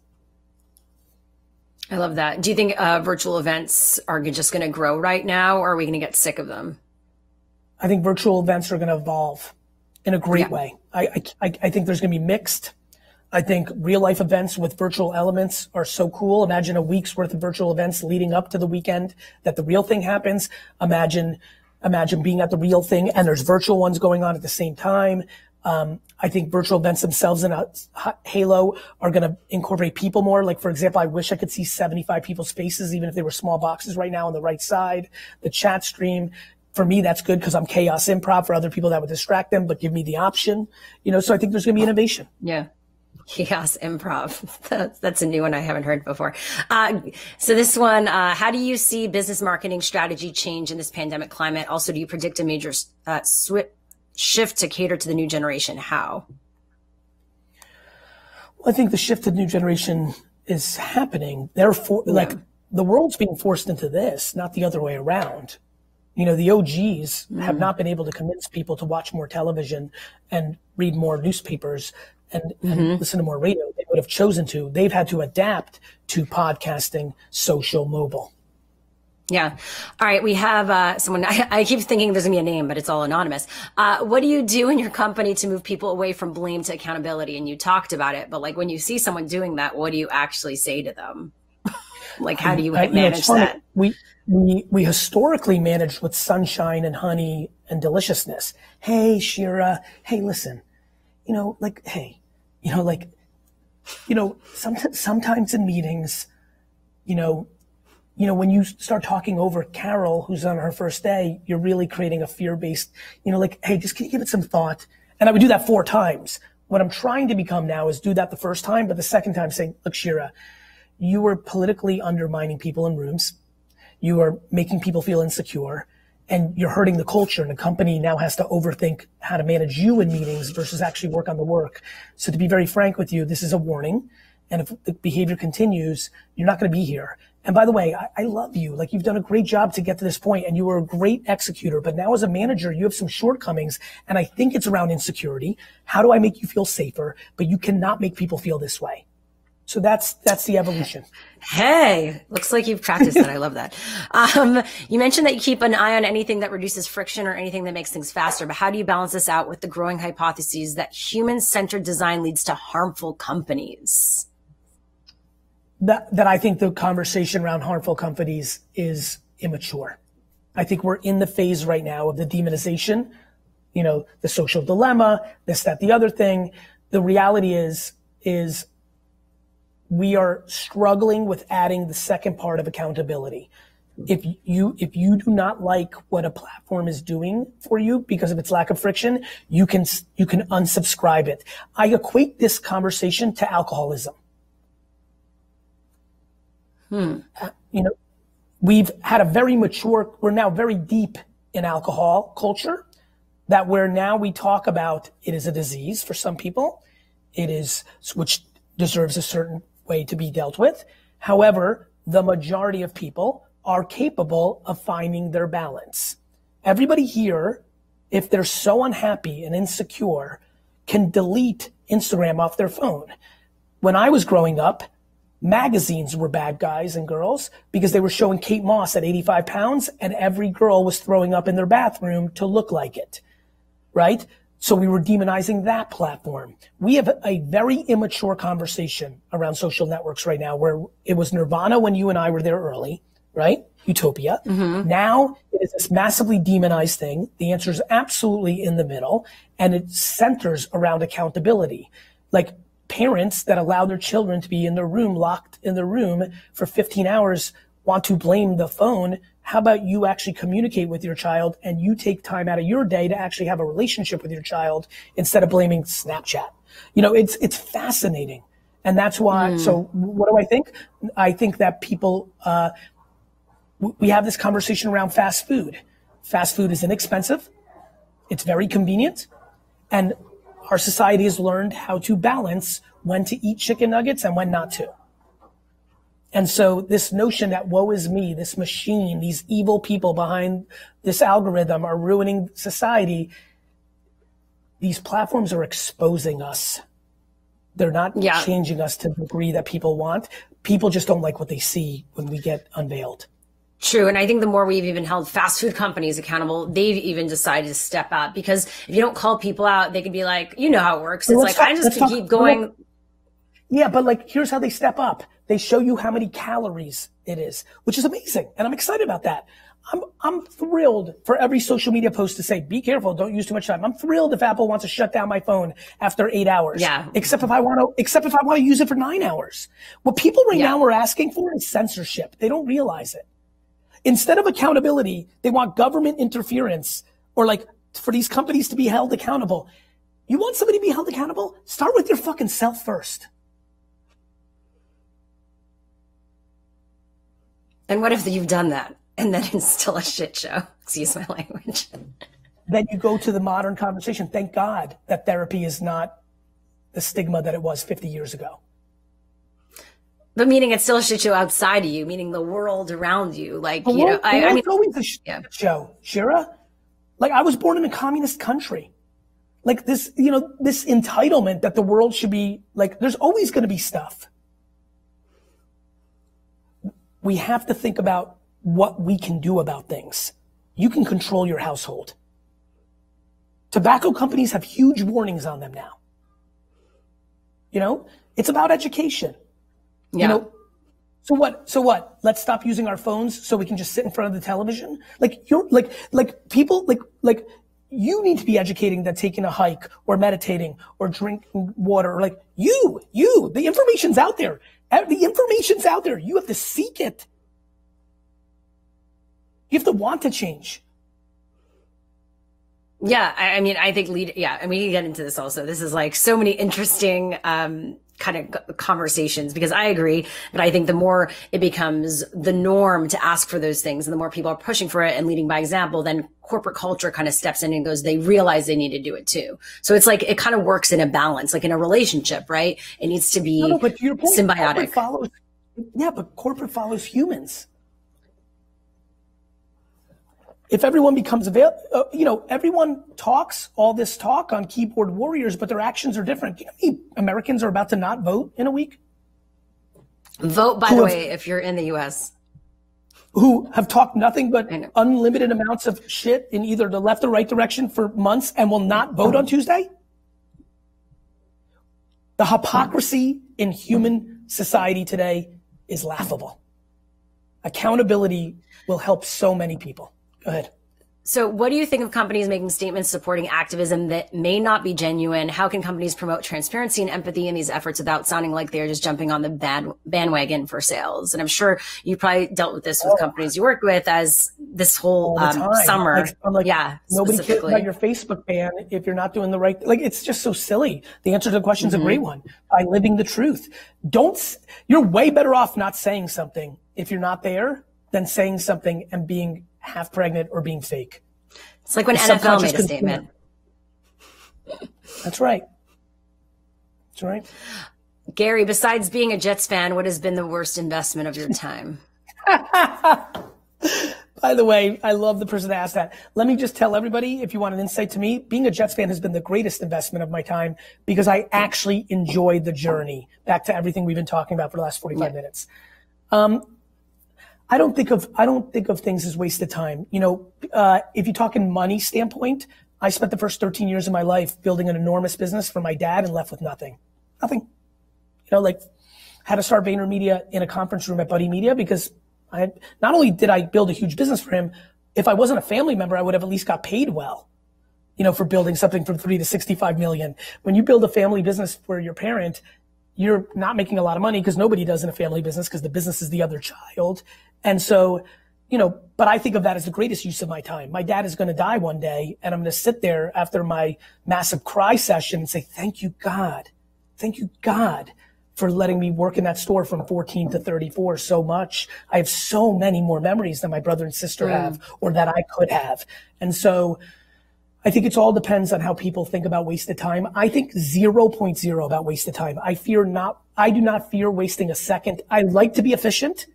I love that. Do you think virtual events are just going to grow right now, or are we going to get sick of them? I think virtual events are going to evolve. in a great way. I think there's going to be mixed. I think real life events with virtual elements are so cool. Imagine a week's worth of virtual events leading up to the weekend that the real thing happens. Imagine being at the real thing and there's virtual ones going on at the same time. I think virtual events themselves in a halo are going to incorporate people more. Like, for example, I wish I could see 75 people's faces, even if they were small boxes right now on the right side. The chat stream, for me, that's good because I'm chaos improv. For other people, that would distract them, but give me the option. So I think there's going to be innovation. Yeah. Chaos improv. That's a new one I haven't heard before. So this one, how do you see business marketing strategy change in this pandemic climate? Also, do you predict a major shift to cater to the new generation? How? Well, I think the shift to the new generation is happening. Therefore, the world's being forced into this, not the other way around. The OGs have not been able to convince people to watch more television and read more newspapers and listen to more radio. They would have chosen to. They've had to adapt to podcasting, social, mobile. Yeah. All right. We have someone, I keep thinking there's going to be a name, but it's all anonymous. What do you do in your company to move people away from blame to accountability? And you talked about it, but like when you see someone doing that, what do you actually say to them? Like, how do you manage that? We historically managed with sunshine and honey and deliciousness. Hey, Shira. Hey, listen, sometimes in meetings, when you start talking over Carol, who's on her first day, you're really creating a fear-based, hey, just can you give it some thought? And I would do that 4 times. What I'm trying to become now is do that the first time, but the second time saying, look, Shira, you are politically undermining people in rooms. You are making people feel insecure. And you're hurting the culture, and the company now has to overthink how to manage you in meetings versus actually work on the work. So to be very frank with you, this is a warning. And if the behavior continues, you're not going to be here. And by the way, I love you. Like, you've done a great job to get to this point, and you were a great executor. But now as a manager, you have some shortcomings. And I think it's around insecurity. How do I make you feel safer? But you cannot make people feel this way. So that's the evolution. Hey, looks like you've practiced that. I love that. You mentioned that you keep an eye on anything that reduces friction or anything that makes things faster, but how do you balance this out with the growing hypotheses that human-centered design leads to harmful companies? That I think the conversation around harmful companies is immature. I think we're in the phase right now of the demonization, the social dilemma, this, that, the other thing. The reality is we are struggling with adding the second part of accountability. If you do not like what a platform is doing for you because of its lack of friction, you can unsubscribe it. I equate this conversation to alcoholism. We've had a very mature, we're now very deep in alcohol culture, that where now we talk about it is a disease for some people, which deserves a certain way to be dealt with. However, the majority of people are capable of finding their balance. Everybody here, if they're so unhappy and insecure, can delete Instagram off their phone. When I was growing up, magazines were bad guys and girls because they were showing Kate Moss at 85 pounds and every girl was throwing up in their bathroom to look like it, right? So we were demonizing that platform. We have a very immature conversation around social networks right now where it was nirvana when you and I were there early, right? Utopia. Now it is this massively demonized thing. The answer is absolutely in the middle, and it centers around accountability. Like, parents that allow their children to be in their room, locked in their room for 15 hours want to blame the phone. How about you actually communicate with your child and you take time out of your day to actually have a relationship with your child instead of blaming Snapchat? It's fascinating. And that's why, so what do I think? I think that people, we have this conversation around fast food. Fast food is inexpensive. It's very convenient. And our society has learned how to balance when to eat chicken nuggets and when not to. And so this notion that woe is me, this machine, these evil people behind this algorithm are ruining society, these platforms are exposing us. They're not changing us to the degree that people want. People just don't like what they see when we get unveiled. True. And I think the more we've even held fast food companies accountable, they've even decided to step up, because if you don't call people out, they could be like, you know how it works. It's like, I just can keep going. Yeah, but like, here's how they step up. They show you how many calories it is, which is amazing. And I'm excited about that. I'm thrilled for every social media post to say, be careful, don't use too much time. I'm thrilled if Apple wants to shut down my phone after 8 hours. Yeah. Except if I want to use it for 9 hours. What people right now are asking for is censorship. They don't realize it. Instead of accountability, they want government interference, or like for these companies to be held accountable. You want somebody to be held accountable? Start with your fucking self first. And what if you've done that and then it's still a shit show? Excuse my language. Then you go to the modern conversation. Thank God that therapy is not the stigma that it was 50 years ago. But meaning it's still a shit show outside of you, meaning the world around you. Like, I mean, it's always a shit show, Shira. Like, I was born in a communist country. Like this, this entitlement that the world should be like, there's always going to be stuff. We have to think about what we can do about things. You can control your household. Tobacco companies have huge warnings on them now. It's about education. Yeah. So what? Let's stop using our phones so we can just sit in front of the television. You need to be educating that taking a hike or meditating or drinking water, or the information's out there. The information's out there. You have to seek it. You have to want to change. Yeah. I mean, I think and we can get into this also. This is like so many interesting, kind of conversations, because I agree, but I think the more it becomes the norm to ask for those things and the more people are pushing for it and leading by example, then corporate culture kind of steps in and goes, they realize they need to do it too. So it's like, it kind of works in a balance, like in a relationship, right? It needs to be but to your point, symbiotic. But corporate follows humans. If everyone becomes available, everyone talks all this talk on keyboard warriors, but their actions are different. You know how many Americans are about to not vote in a week? Vote, by the way, if you're in the US. Who have talked nothing but unlimited amounts of shit in either the left or right direction for months and will not vote on Tuesday? The hypocrisy in human society today is laughable. Accountability will help so many people. Go ahead. So what do you think of companies making statements supporting activism that may not be genuine? How can companies promote transparency and empathy in these efforts without sounding like they're just jumping on the bandwagon for sales? And I'm sure you probably dealt with this with companies you worked with as this whole summer. Nobody cares about your Facebook ban if you're not doing the right. It's just so silly. The answer to the question is a great one. By living the truth. You're way better off not saying something if you're not there than saying something and being half pregnant or being fake. It's like when NFL made a statement. That's right. That's right. Gary, besides being a Jets fan, what has been the worst investment of your time? By the way, I love the person that asked that. Let me just tell everybody, if you want an insight to me, being a Jets fan has been the greatest investment of my time because I actually enjoyed the journey. Back to everything we've been talking about for the last 45 minutes. I don't think of things as wasted time. If you talk in money standpoint, I spent the first 13 years of my life building an enormous business for my dad and left with nothing. Nothing. Had to start VaynerMedia in a conference room at Buddy Media because not only did I build a huge business for him, if I wasn't a family member, I would have at least got paid well, for building something from 3 to 65 million. When you build a family business for your parent, you're not making a lot of money because nobody does in a family business because the business is the other child. And so, but I think of that as the greatest use of my time. My dad is going to die one day and I'm going to sit there after my massive cry session and say, thank you, God. Thank you, God, for letting me work in that store from 14 to 34 so much. I have so many more memories than my brother and sister have or that I could have. And so I think it all depends on how people think about wasted time. I think 0.0 about wasted time. I do not fear wasting a second. I like to be efficient,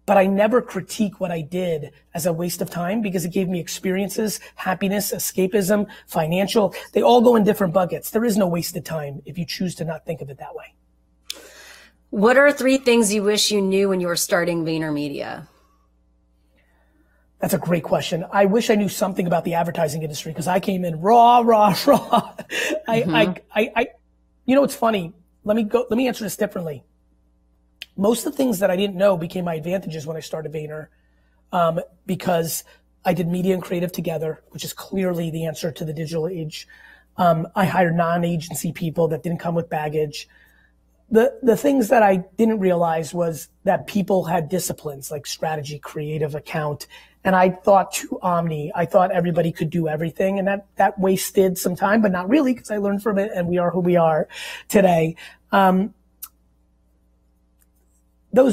but I never critique what I did as a waste of time because it gave me experiences, happiness, escapism, financial. They all go in different buckets. There is no wasted time if you choose to not think of it that way. What are 3 things you wish you knew when you were starting VaynerMedia? That's a great question. I wish I knew something about the advertising industry because I came in raw. You know, it's funny. Let me answer this differently. Most of the things that I didn't know became my advantages when I started Vayner, because I did media and creative together, which is clearly the answer to the digital age. I hired non-agency people that didn't come with baggage. The things that I didn't realize was that people had disciplines like strategy, creative, account. And I thought too omni. I thought everybody could do everything. And that wasted some time, but not really because I learned from it and we are who we are today. Those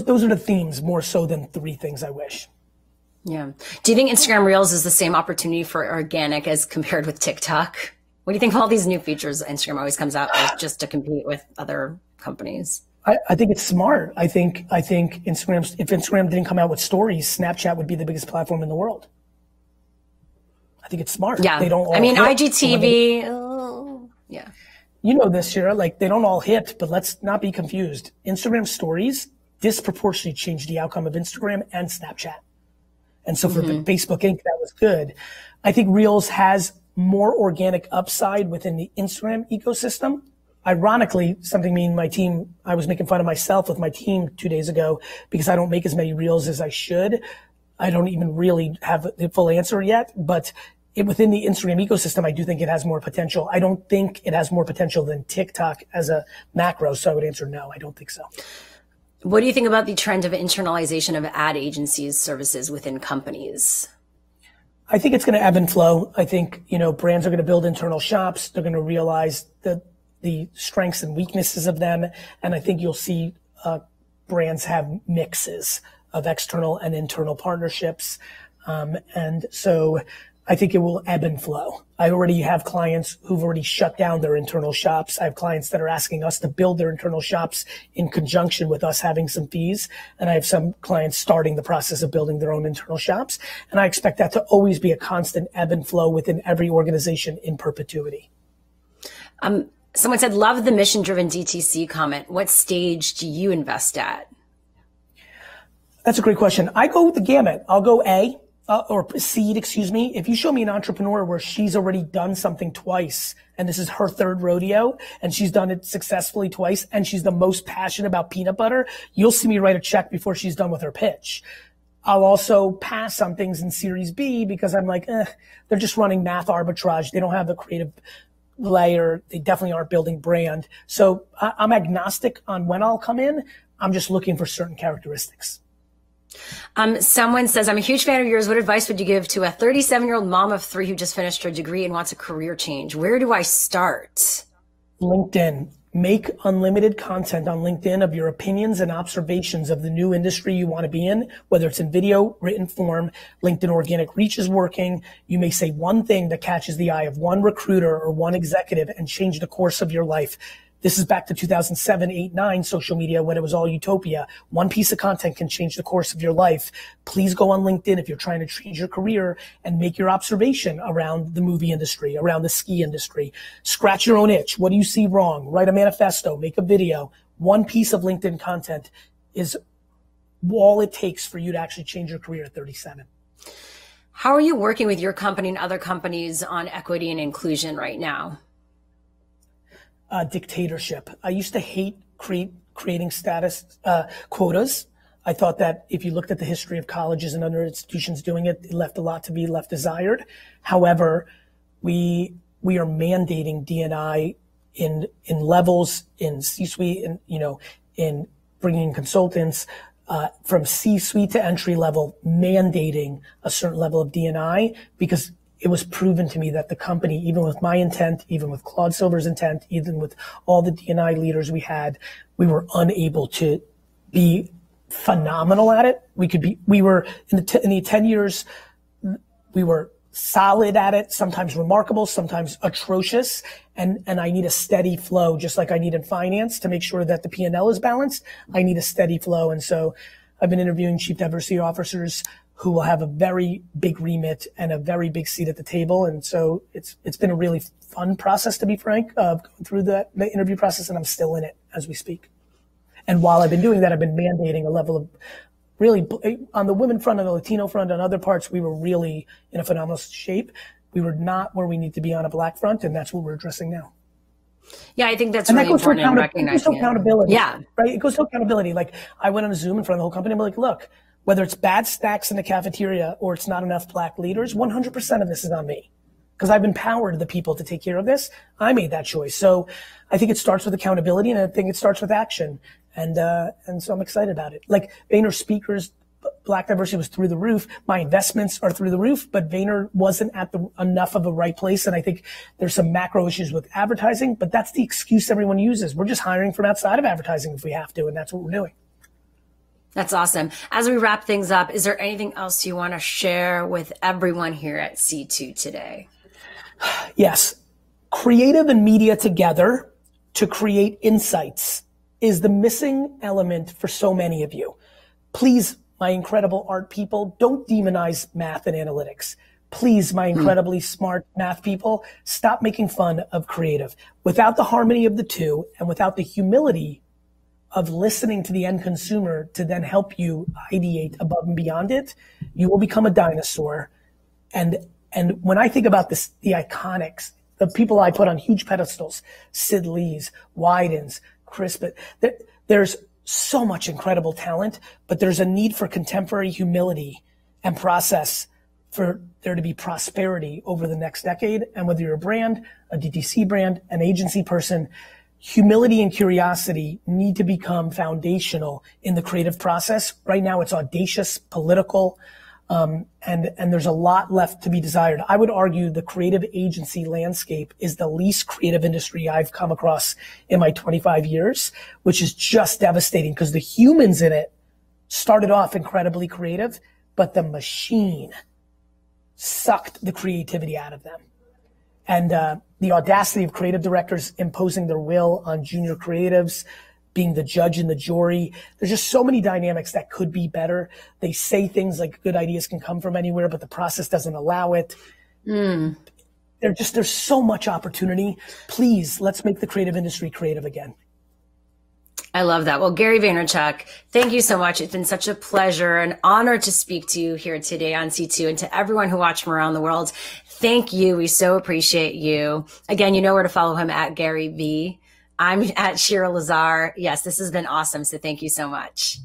are the themes more so than three things I wish. Yeah. Do you think Instagram Reels is the same opportunity for organic as compared with TikTok? What do you think of all these new features Instagram always comes out with just to compete with other companies? I think it's smart. I think if Instagram didn't come out with stories, Snapchat would be the biggest platform in the world. I think it's smart. Yeah. They don't all IGTV. Yeah. You know this, Shira, like they don't all hit, but let's not be confused. Instagram stories disproportionately changed the outcome of Instagram and Snapchat. And so for Facebook Inc., that was good. I think Reels has more organic upside within the Instagram ecosystem. Ironically, something me and my team, I was making fun of myself with my team 2 days ago because I don't make as many Reels as I should. I don't even really have the full answer yet, but within the Instagram ecosystem, I do think it has more potential. I don't think it has more potential than TikTok as a macro. So I would answer no, I don't think so. What do you think about the trend of internalization of ad agencies services within companies? I think it's going to ebb and flow. I think, brands are going to build internal shops. They're going to realize the strengths and weaknesses of them. And I think you'll see brands have mixes of external and internal partnerships. And so I think it will ebb and flow. I already have clients who've already shut down their internal shops. I have clients that are asking us to build their internal shops in conjunction with us having some fees. And I have some clients starting the process of building their own internal shops. And I expect that to always be a constant ebb and flow within every organization in perpetuity. Someone said, love the mission-driven DTC comment. What stage do you invest at? That's a great question. I go the gamut. I'll go A. Or seed, excuse me. If you show me an entrepreneur where she's already done something twice and this is her third rodeo and she's done it successfully twice and she's the most passionate about peanut butter, you'll see me write a check before she's done with her pitch. I'll also pass on things in Series B because I'm like, they're just running math arbitrage. They don't have the creative layer. They definitely aren't building brand. So I'm agnostic on when I'll come in. I'm just looking for certain characteristics. Someone says, I'm a huge fan of yours. What advice would you give to a 37-year-old mom of 3 who just finished her degree and wants a career change? Where do I start? LinkedIn. Make unlimited content on LinkedIn of your opinions and observations of the new industry you want to be in, whether it's in video, written form. LinkedIn organic reach is working. You may say one thing that catches the eye of one recruiter or one executive and change the course of your life. This is back to 2007, 8, 9 social media when it was all utopia. One piece of content can change the course of your life. Please go on LinkedIn if you're trying to change your career and make your observation around the movie industry, around the ski industry. Scratch your own itch. What do you see wrong? Write a manifesto, make a video. One piece of LinkedIn content is all it takes for you to actually change your career at 37. How are you working with your company and other companies on equity and inclusion right now? Dictatorship. I used to hate creating status quotas. I thought that if you looked at the history of colleges and other institutions doing it, it left a lot to be left desired. However, we are mandating D&I in levels, in C-suite, and in bringing in consultants from C-suite to entry level, mandating a certain level of D&I because it was proven to me that the company, even with my intent, even with Claude Silver's intent, even with all the D&I leaders we had, we were unable to be phenomenal at it. We were in the 10 years, we were solid at it, sometimes remarkable, sometimes atrocious. And I need a steady flow, just like I need in finance to make sure that the P&L is balanced. I need a steady flow. And so I've been interviewing chief diversity officers who will have a very big remit and a very big seat at the table. And so it's been a really fun process, to be frank, going through the interview process, and I'm still in it as we speak. And while I've been doing that, I've been mandating a level of really on the women front, on the Latino front, on other parts, we were really in a phenomenal shape. We were not where we need to be on a Black front, and that's what we're addressing now. Yeah, I think that's really important in recognizing it. It goes to accountability. Yeah. Right? It goes to accountability. Like, I went on a Zoom in front of the whole company. I'm like, look, whether it's bad stacks in the cafeteria or it's not enough Black leaders, 100% of this is on me. Because I've empowered the people to take care of this. I made that choice. So I think it starts with accountability, and I think it starts with action. And so I'm excited about it. Like, Vayner speakers, Black diversity was through the roof. My investments are through the roof, but Vayner wasn't at enough of a right place. And I think there's some macro issues with advertising, but that's the excuse everyone uses. We're just hiring from outside of advertising if we have to, and that's what we're doing. That's awesome. As we wrap things up, is there anything else you want to share with everyone here at C2 today? Yes. Creative and media together to create insights is the missing element for so many of you. Please, my incredible art people, don't demonize math and analytics. Please, my incredibly smart math people, stop making fun of creative. Without the harmony of the two and without the humility of listening to the end consumer to then help you ideate above and beyond it, you will become a dinosaur. And when I think about this, the iconics, the people I put on huge pedestals, Sid Lee's, Wyden's, Chris, but there's so much incredible talent, but there's a need for contemporary humility and process for there to be prosperity over the next decade. And whether you're a brand, a DTC brand, an agency person, humility and curiosity need to become foundational in the creative process. Right now it's audacious, political, and there's a lot left to be desired. I would argue the creative agency landscape is the least creative industry I've come across in my 25 years, which is just devastating because the humans in it started off incredibly creative, but the machine sucked the creativity out of them. And the audacity of creative directors imposing their will on junior creatives, being the judge and the jury. There's just so many dynamics that could be better. They say things like good ideas can come from anywhere, but the process doesn't allow it. There's so much opportunity. Please, let's make the creative industry creative again. I love that. Well, Gary Vaynerchuk, thank you so much. It's been such a pleasure, an honor to speak to you here today on C2, and to everyone who watched from around the world. Thank you. We so appreciate you. Again, you know where to follow him at Garyvee. I'm at Cheryl Lazar. Yes, this has been awesome. So thank you so much.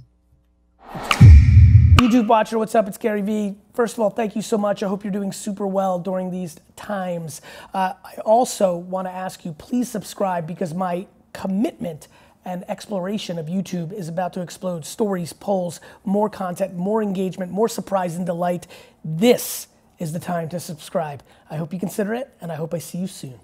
YouTube watcher, what's up? It's Garyvee. First of all, thank you so much. I hope you're doing super well during these times. I also want to ask you, please subscribe, because my commitment and exploration of YouTube is about to explode. Stories, polls, more content, more engagement, more surprise and delight. This is the time to subscribe. I hope you consider it, and I hope I see you soon.